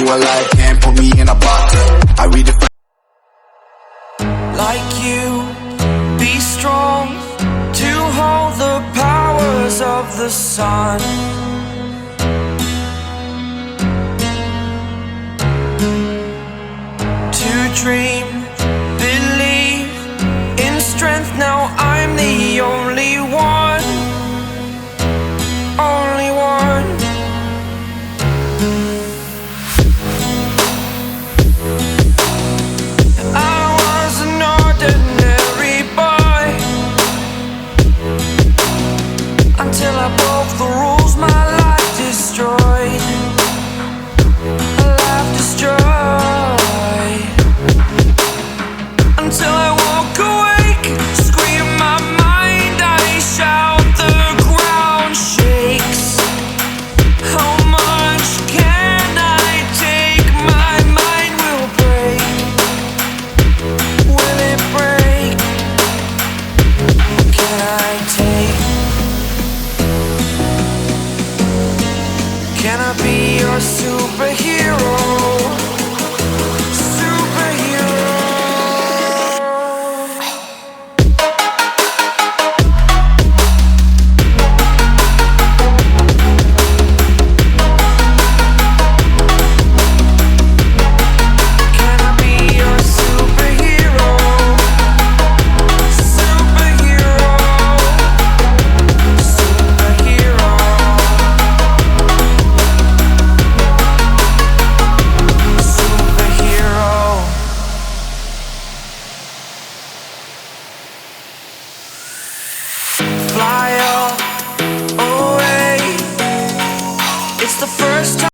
alive, can't put me in a box. I redefine. Like you, be strong to hold the powers of the sun. To dream, believe in strength. Now I'm the only one, only one. I was an ordinary boy until I broke the rules, my life destroyed, a life destroyed. Until I walk awake, scream my mind, I shout, the ground shakes. How much can I take? My mind will break. Will it break? Can I take? Can I be your superhero? Fly away. It's the first time